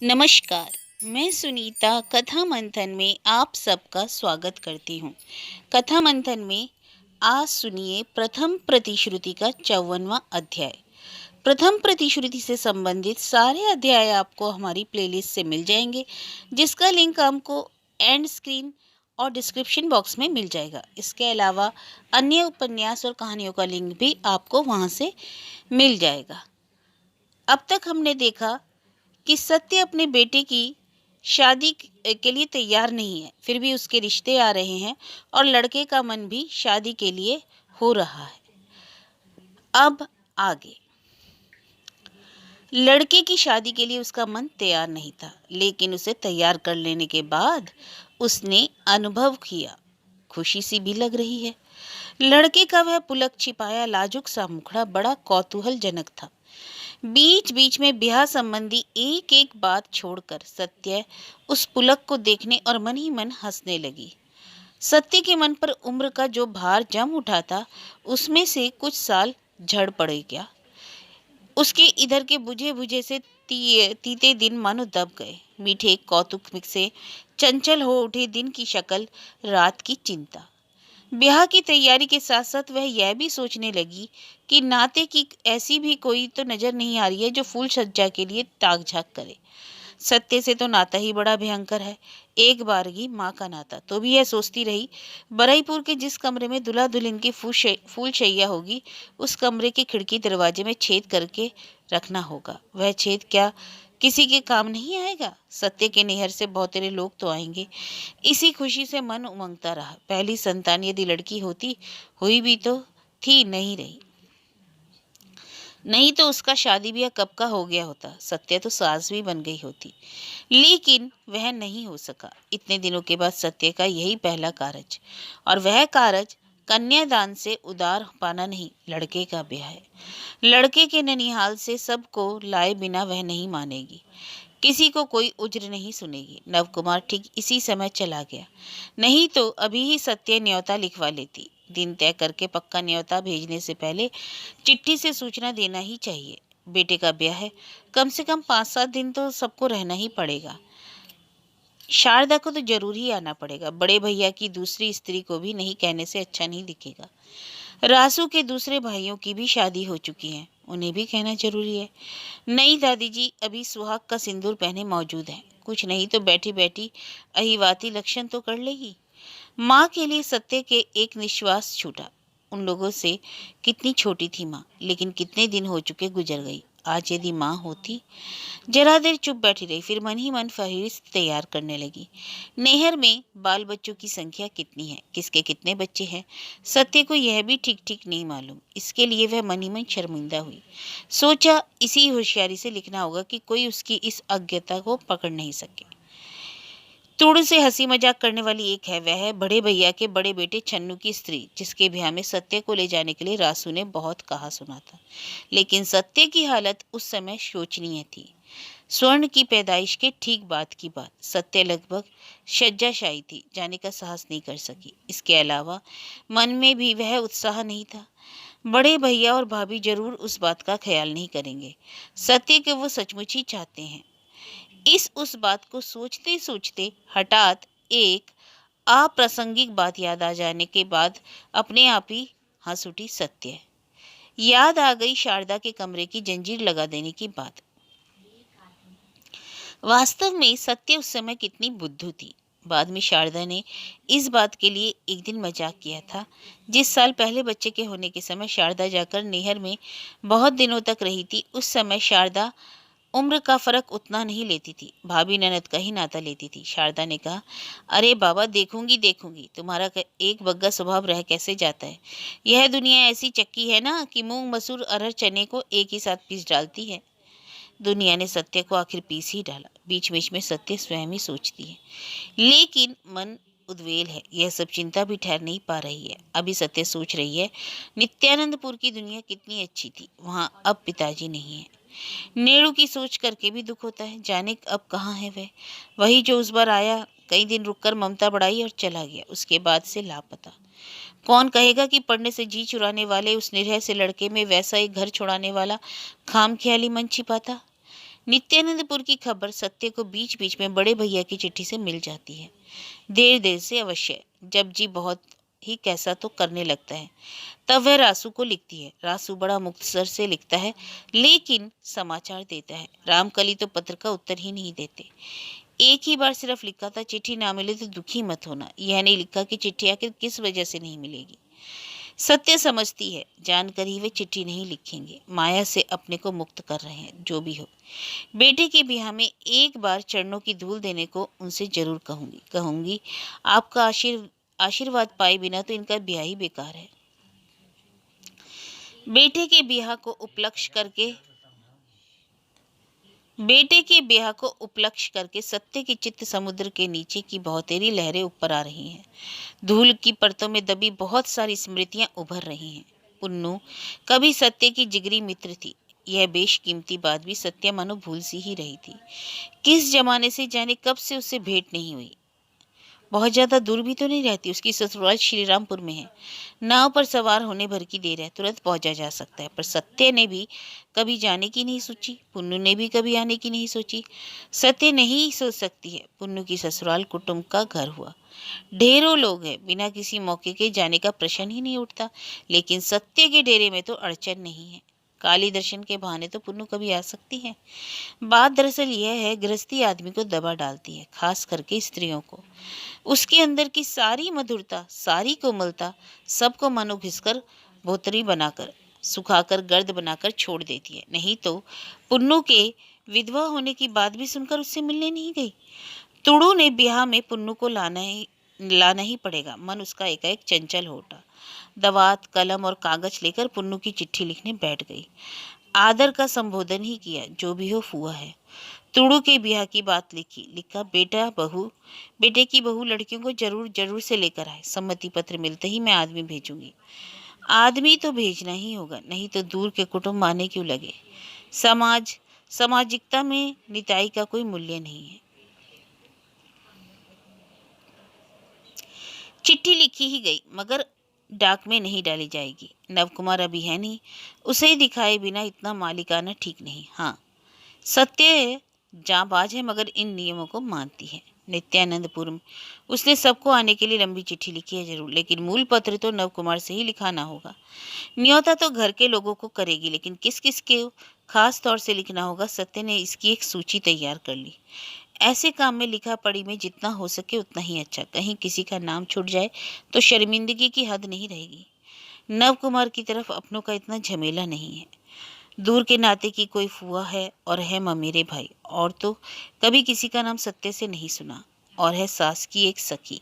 नमस्कार। मैं सुनीता कथा मंथन में आप सबका स्वागत करती हूँ। कथा मंथन में आज सुनिए प्रथम प्रतिश्रुति का 54वां अध्याय। प्रथम प्रतिश्रुति से संबंधित सारे अध्याय आपको हमारी प्लेलिस्ट से मिल जाएंगे, जिसका लिंक आपको एंड स्क्रीन और डिस्क्रिप्शन बॉक्स में मिल जाएगा। इसके अलावा अन्य उपन्यास और कहानियों का लिंक भी आपको वहाँ से मिल जाएगा। अब तक हमने देखा कि सत्य अपने बेटे की शादी के लिए तैयार नहीं है, फिर भी उसके रिश्ते आ रहे हैं और लड़के का मन भी शादी के लिए हो रहा है। अब आगे, लड़के की शादी के लिए उसका मन तैयार नहीं था, लेकिन उसे तैयार कर लेने के बाद उसने अनुभव किया खुशी सी भी लग रही है। लड़के का वह पुलक छिपाया लाजुक सा मुखड़ा बड़ा कौतूहलजनक था। बीच बीच में ब्याह संबंधी एक एक बात छोड़कर सत्य उस पुलक को देखने और मन ही मन हंसने लगी। सत्य के मन पर उम्र का जो भार जम उठा था, उसमें से कुछ साल झड़ पड़े। क्या उसके इधर के बुझे बुझे से तीते दिन मानो दब गए। मीठे कौतुक से चंचल हो उठे दिन की शक्ल, रात की चिंता। ब्याह की तैयारी के साथ साथ वह यह भी सोचने लगी कि नाते की ऐसी भी कोई तो नजर नहीं आ रही है जो फूल सज्जा के लिए ताक झाक करे। सत्य से तो नाता ही बड़ा भयंकर है। एक बारगी माँ का नाता, तो भी यह सोचती रही बरईपुर के जिस कमरे में दुल्हा दुल्हन की फूल शैया होगी, उस कमरे के खिड़की दरवाजे में छेद करके रखना होगा। वह छेद क्या किसी के काम नहीं आएगा? सत्य के नैहर से बहुत तेरे लोग तो आएंगे। इसी खुशी से मन उमंगता रहा। पहली संतान यदि लड़की होती, हुई भी तो थी, नहीं रही, नहीं तो उसका शादी ब्याह कब का हो गया होता। सत्य तो सास भी बन गई होती, लेकिन वह नहीं हो सका। इतने दिनों के बाद सत्य का यही पहला कारज, और वह कारज कन्यादान से उदार पाना नहीं, लड़के का ब्याह है। लड़के के ननिहाल से सबको लाए बिना वह नहीं मानेगी, किसी को कोई उज्र नहीं सुनेगी। नवकुमार ठीक इसी समय चला गया, नहीं तो अभी ही सत्य न्योता लिखवा लेती। दिन तय करके पक्का न्योता भेजने से पहले चिट्ठी से सूचना देना ही चाहिए। बेटे का ब्याह है, कम से कम 5-7 दिन तो सबको रहना ही पड़ेगा। शारदा को तो जरूर ही आना पड़ेगा। बड़े भैया की दूसरी स्त्री को भी नहीं कहने से अच्छा नहीं दिखेगा। रासू के दूसरे भाइयों की भी शादी हो चुकी है, उन्हें भी कहना जरूरी है। नहीं दादी जी अभी सुहाग का सिंदूर पहने मौजूद है, कुछ नहीं तो बैठी बैठी अहिवाती लक्षण तो कर लेगी। माँ के लिए सत्य के एक निश्वास छूटा। उन लोगों से कितनी छोटी थी माँ, लेकिन कितने दिन हो चुके गुजर गई। आज यदि माँ होती। जरा देर चुप बैठी रही, फिर मन ही मन फहरिस्त तैयार करने लगी। नैहर में बाल बच्चों की संख्या कितनी है, किसके कितने बच्चे हैं, सत्य को यह भी ठीक ठीक नहीं मालूम। इसके लिए वह मन ही मन शर्मिंदा हुई। सोचा इसी होशियारी से लिखना होगा कि कोई उसकी इस अज्ञता को पकड़ नहीं सके। तुड़ से हंसी मजाक करने वाली एक है, वह है बड़े भैया के बड़े बेटे छन्नू की स्त्री, जिसके ब्याह में सत्य को ले जाने के लिए रासू ने बहुत कहा सुना था। लेकिन सत्य की हालत उस समय शोचनीय थी। स्वर्ण की पैदाइश के ठीक बाद की बात। सत्य लगभग शय्याशायी थी, जाने का साहस नहीं कर सकी। इसके अलावा मन में भी वह उत्साह नहीं था। बड़े भैया और भाभी जरूर उस बात का ख्याल नहीं करेंगे। सत्य के वो सचमुच ही चाहते हैं। उस बात को सोचते सोचते हठात एक अप्रासंगिक बात याद आ जाने के बाद अपने आप ही हंस उठी सत्य। याद आ गई शारदा के कमरे की जंजीर लगा देने की बात। वास्तव में सत्य उस समय कितनी बुद्धू थी। बाद में शारदा ने इस बात के लिए एक दिन मजाक किया था। जिस साल पहले बच्चे के होने के समय शारदा जाकर नैहर में बहुत दिनों तक रही थी, उस समय शारदा उम्र का फर्क उतना नहीं लेती थी, भाभी ननद का ही नाता लेती थी। शारदा ने कहा, अरे बाबा देखूंगी देखूंगी, तुम्हारा एक बग्गा स्वभाव रह कैसे जाता है। यह दुनिया ऐसी चक्की है ना कि मूंग मसूर अरहर चने को एक ही साथ पीस डालती है। दुनिया ने सत्य को आखिर पीस ही डाला। बीच बीच में सत्य स्वयं ही सोचती है, लेकिन मन उद्वेल है। यह सब चिंता भी ठहर नहीं पा रही है। अभी सत्य सोच रही है, नित्यानंदपुर की दुनिया कितनी अच्छी थी, वहाँ अब पिताजी नहीं है। नेड़ू की सोच करके भी दुख होता है, जाने अब कहाँ है वह। वही जो उस बार आया, कई दिन रुककर ममता बढ़ाई और चला गया, उसके बाद से लापता। कौन कहेगा कि पढ़ने से जी चुराने वाले उस निरह से लड़के में वैसा एक घर छुड़ाने वाला खामख्याली मन छिपा था। नित्यानंदपुर की खबर सत्य को बीच बीच में बड़े भैया की चिट्ठी से मिल जाती है। देर देर से अवश्य, जब जी बहुत ही कैसा तो करने लगता है तब वह रासू को लिखती है। रासू बड़ा मुख्तसर से लिखता है, लेकिन समाचार देता है। रामकली तो पत्र का उत्तर ही नहीं देते। एक ही बार सिर्फ लिखा था, चिट्ठी ना मिले तो दुखी मत होना। यह नहीं लिखा कि चिट्ठी आखिर किस वजह से नहीं मिलेगी। सत्य समझती है, जानकर ही वे चिट्ठी नहीं लिखेंगे। माया से अपने को मुक्त कर रहे हैं। जो भी हो, बेटे के ब्याह में एक बार चरणों की धूल देने को उनसे जरूर कहूंगी। आपका आशीर्वाद पाए बिना तो इनका ब्याह ही बेकार है। बेटे के ब्याह को उपलक्ष्य करके सत्य के चित्त समुद्र के नीचे की बहुतेरी लहरें ऊपर आ रही हैं। धूल की परतों में दबी बहुत सारी स्मृतियां उभर रही हैं। पुन्नू कभी सत्य की जिगरी मित्र थी। यह बेशकीमती बात भी सत्य मानो भूल सी ही रही थी। किस जमाने से जाने कब से उससे भेंट नहीं हुई। बहुत ज्यादा दूर भी तो नहीं रहती। उसकी ससुराल श्रीरामपुर में है। नाव पर सवार होने भर की देर है, तुरंत पहुंचा जा सकता है। पर सत्य ने भी कभी जाने की नहीं सोची, पुन्नू ने भी कभी आने की नहीं सोची। सत्य नहीं सोच सकती है। पुन्नू की ससुराल कुटुंब का घर हुआ, ढेरों लोग हैं, बिना किसी मौके के जाने का प्रश्न ही नहीं उठता। लेकिन सत्य के डेरे में तो अड़चन नहीं है। काली दर्शन के बहाने तो पुन्नू कभी आ सकती है। बात दरअसल यह है, गृहस्थी आदमी को दबा डालती है, खास करके स्त्रियों को। उसके अंदर की सारी मधुरता, सारी कोमलता सबको मानो घिसकर भोतरी बनाकर, सुखाकर गर्द बनाकर छोड़ देती है। नहीं तो पुन्नू के विधवा होने की बात भी सुनकर उससे मिलने नहीं गई। तुड़ू ने ब्याह में पुन्नू को लाना ही पड़ेगा। मन उसका एकाएक चंचल हो उठा। दवात, कलम और कागज लेकर पुन्नू की चिट्ठी लिखने बैठ गई। आदर का संबोधन ही किया, जो भी हो फुआ है। तुड़ू के ब्याह की बात लिखा, बेटे की बहू लड़कियों को जरूर से लेकर आए। सम्मति पत्र मिलते ही मैं आदमी भेजूंगी। आदमी तो भेजना ही होगा, नहीं तो दूर के कुटुंब माने क्यों लगे। सामाजिकता में निताई का कोई मूल्य नहीं है। चिट्ठी लिखी ही गई, मगर डाक में नहीं डाली जाएगी। नवकुमार अभी है नहीं, उसे दिखाए बिना इतना मालिकाना ठीक नहीं। हाँ, सत्य जाबाज है, मगर इन नियमों को मानती है। नित्यानंदपुर में उसने सबको आने के लिए लंबी चिट्ठी लिखी है जरूर, लेकिन मूल पत्र तो नवकुमार से ही लिखाना होगा। न्योता तो घर के लोगों को करेगी, लेकिन किस किस के खास तौर से लिखना होगा, सत्य ने इसकी एक सूची तैयार कर ली। ऐसे काम में लिखा पढ़ी में जितना हो सके उतना ही अच्छा। कहीं किसी का नाम छूट जाए तो शर्मिंदगी की हद नहीं रहेगी। नवकुमार की तरफ अपनों का इतना झमेला नहीं है। दूर के नाते की कोई फुआ है और है ममेरे भाई, और तो कभी किसी का नाम सत्य से नहीं सुना। और है सास की एक सखी,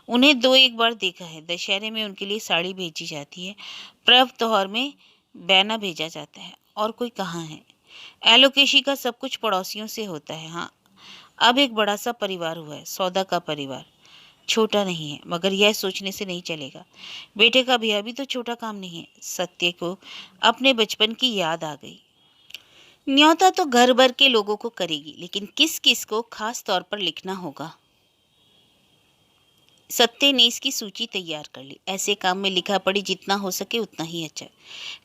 उन्हें 2-1 बार देखा है। दशहरे में उनके लिए साड़ी भेजी जाती है, पर्व त्योहार में बैना भेजा जाता है। और कोई कहाँ है। एलोकेशी का सब कुछ पड़ोसियों से होता है। हाँ, अब एक बड़ा सा परिवार हुआ है, सौदा का परिवार। छोटा नहीं है, मगर यह सोचने से नहीं चलेगा, बेटे का ब्याह भी तो छोटा काम नहीं है। सत्य को अपने बचपन की याद आ गई। न्योता तो घर भर के लोगों को करेगी, लेकिन किस किस को खास तौर पर लिखना होगा। सत्य ने इसकी सूची तैयार कर ली। ऐसे काम में लिखा पढ़ी जितना हो सके उतना ही अच्छा।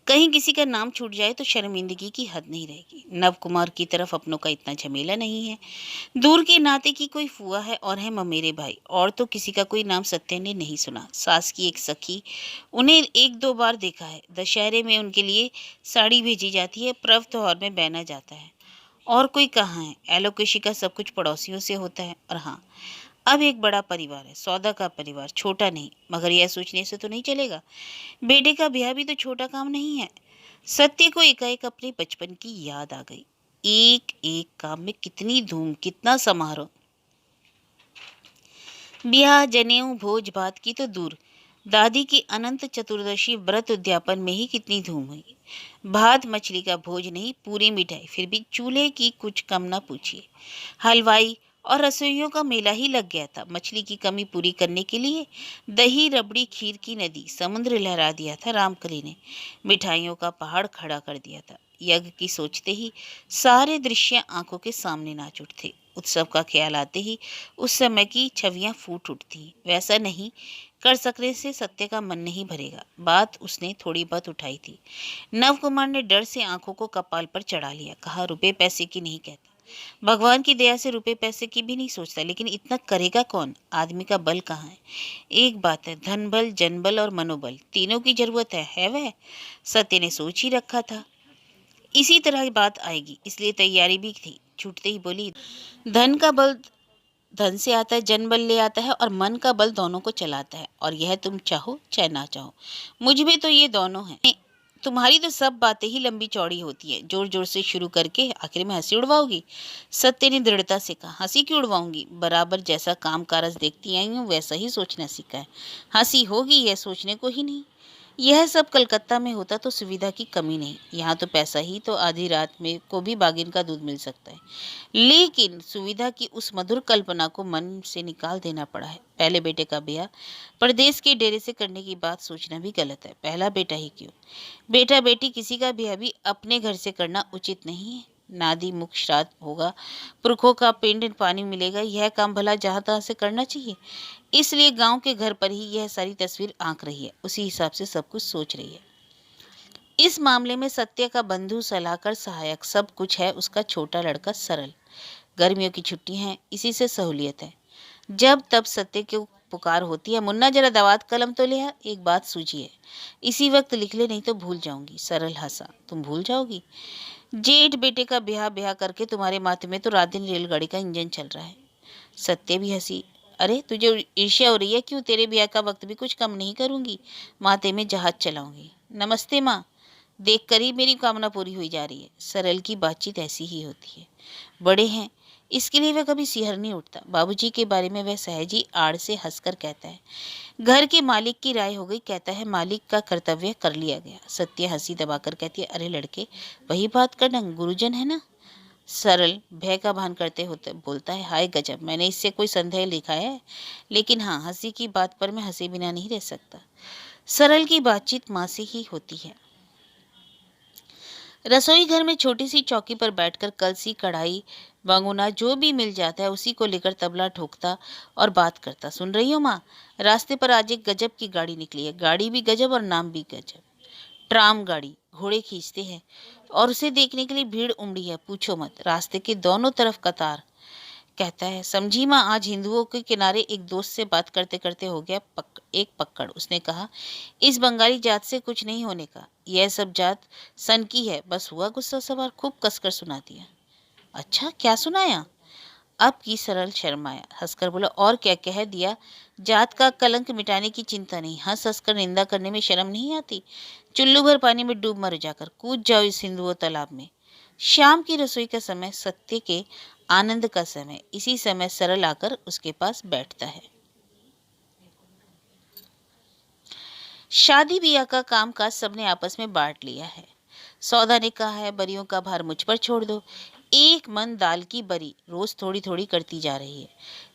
कहीं किसी का नाम छूट जाए तो शर्मिंदगी की हद नहीं रहेगी। नवकुमार की तरफ अपनों का इतना झमेला नहीं है। दूर के नाते की कोई फुआ है और है ममेरे भाई, और तो किसी का कोई नाम सत्य ने नहीं सुना। सास की एक सखी, उन्हें 1-2 बार देखा है। दशहरे में उनके लिए साड़ी भेजी जाती है, पर्व त्योहार में बहना जाता है। और कोई कहाँ है। एलोकेशी का सब कुछ पड़ोसियों से होता है। और हाँ, अब एक बड़ा परिवार है, सौदा का परिवार, छोटा नहीं। मगर यह सोचने से तो नहीं चलेगा, बेटे का ब्याह भी तो छोटा काम नहीं है। सत्य को एकाएक अपने बचपन की याद आ गई। एक एक काम में कितनी धूम, कितना समारोह। ब्याह, जनेऊ, भोज भात की तो दूर, दादी की अनंत चतुर्दशी व्रत उद्यापन में ही कितनी धूम हुई। भात मछली का भोज नहीं, पूरी मिठाई, फिर भी चूल्हे की कुछ कम ना पूछिए। हलवाई और रसोइयों का मेला ही लग गया था। मछली की कमी पूरी करने के लिए दही, रबड़ी, खीर की नदी, समुद्र लहरा दिया था रामकली ने। मिठाइयों का पहाड़ खड़ा कर दिया था। यज्ञ की सोचते ही सारे दृश्य आंखों के सामने नाच उठते। उत्सव का ख्याल आते ही उस समय की छवियां फूट उठती। वैसा नहीं, कर सकने से सत्य का मन नहीं भरेगा। बात उसने थोड़ी बहुत उठाई थी। नव कुमार ने डर से आंखों को कपाल पर चढ़ा लिया। कहा, रुपए पैसे की नहीं कहता, भगवान की दया से रुपए पैसे की भी नहीं सोचता, लेकिन इतना करेगा कौन? आदमी का बल कहाँ है? एक बात है, धन बल, जन बल और मनोबल, तीनों की जरूरत है वह? सत्य ने सोच ही रखा था इसी तरह की बात आएगी, इसलिए तैयारी भी थी। छूटते ही बोली, धन का बल धन से आता है, जन बल ले आता है, और मन का बल दोनों को चलाता है, और यह तुम चाहो चाहे ना चाहो। मुझ में तो ये दोनों हैं। तुम्हारी तो सब बातें ही लंबी चौड़ी होती है, जोर जोर से शुरू करके आखिर में हंसी उड़वाओगी। सत्य ने दृढ़ता से कहा, हंसी क्यों उड़वाऊंगी? बराबर जैसा काम कारज देखती आई हूँ वैसा ही सोचना सीखा है। हंसी होगी यह सोचने को ही नहीं। यह सब कलकत्ता में होता तो सुविधा की कमी नहीं, यहाँ तो पैसा ही तो आधी रात में को भी बागिन का दूध मिल सकता है। लेकिन सुविधा की उस मधुर कल्पना को मन से निकाल देना पड़ा है। पहले बेटे का ब्याह परदेश के डेरे से करने की बात सोचना भी गलत है। पहला बेटा ही क्यों, बेटा बेटी किसी का ब्याह भी अपने घर से करना उचित नहीं है। नादी मुख श्राद्ध होगा, पुरखों का पिंड पानी मिलेगा, यह काम भला जहाँ तहाँ से करना चाहिए। इसलिए गांव के घर पर ही यह सारी तस्वीर आंक रही है, उसी हिसाब से सब कुछ सोच रही है। इस मामले में सत्य का बंधु, सलाहकार, सहायक सब कुछ है उसका छोटा लड़का सरल। गर्मियों की छुट्टी है, इसी से सहूलियत है। जब तब सत्य की पुकार होती है, मुन्ना जरा दवात कलम तो ले आ, एक बात सूझी है, इसी वक्त लिख ले नहीं तो भूल जाऊंगी। सरल हंसा, तुम भूल जाओगी? जेठ बेटे का ब्याह ब्याह करके तुम्हारे माथे में तो रात दिन रेलगाड़ी का इंजन चल रहा है। सत्य भी हंसी, अरे तुझे ईर्ष्या हो रही है क्यों? तेरे ब्याह का वक्त भी कुछ कम नहीं करूंगी, माथे में जहाज चलाऊंगी। नमस्ते माँ, देख कर ही मेरी कामना पूरी हुई जा रही है। सरल की बातचीत ऐसी ही होती है, बड़े हैं इसके लिए वह कभी सिहर नहीं उठता। बाबूजी के बारे में वह सहज ही आड़ से हंसकर कहता है, घर के मालिक की राय हो गई, कहता है मालिक का कर्तव्य कर लिया गया। सत्य हंसी दबाकर कहती है, अरे लड़के वही बात करना, गुरुजन है ना। सरल भय का भान करते होते बोलता है, हाय गजब, मैंने इससे कोई संदेह लिखा है, लेकिन हाँ, हंसी की बात पर मैं हंसे बिना नहीं रह सकता। सरल की बातचीत माँ से ही होती है। रसोई घर में छोटी सी चौकी पर बैठकर कलसी, कढ़ाई, भगोना जो भी मिल जाता है उसी को लेकर तबला ठोकता और बात करता। सुन रही हो माँ, रास्ते पर आज एक गजब की गाड़ी निकली है, गाड़ी भी गजब और नाम भी गजब। ट्राम गाड़ी, घोड़े खींचते हैं और उसे देखने के लिए भीड़ उमड़ी है, पूछो मत। रास्ते के दोनों तरफ कतार। कहता है, समझी माँ, आज हिंदुओं के किनारे एक दोस्त से बात करते करते हो गया एक पक्कड़। उसने कहा, इस बंगाली जात से कुछ नहीं होने का, यह सब जात सन की है। बस हुआ गुस्सा सवार, खूब कसकर सुना दिया। अच्छा, क्या सुनाया? अब की सरल शर्माया, हंसकर बोला, और क्या कह दिया, जात का कलंक मिटाने की चिंता नहीं। हंस हंसकर निंदा करने में शर्म नहीं आती? चुल्लू भर पानी में डूब मर जाकर, कूद जाओ इस हिंदुओं तालाब में। शाम की रसोई का समय, सत्य के आनंद का समय। इसी समय सरल आकर उसके पास बैठता है। शादी ब्याह का काम काज सबने आपस में बांट लिया है। सौदा ने कहा है, बरियों का भार मुझ पर छोड़ दो। एक मन दाल की बरी रोज थोड़ी थोड़ी करती जा रही है।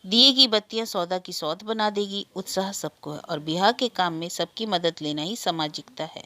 दिए की बत्तियां सौदा की सौत बना देगी। उत्साह सबको है और ब्याह के काम में सबकी मदद लेना ही सामाजिकता है।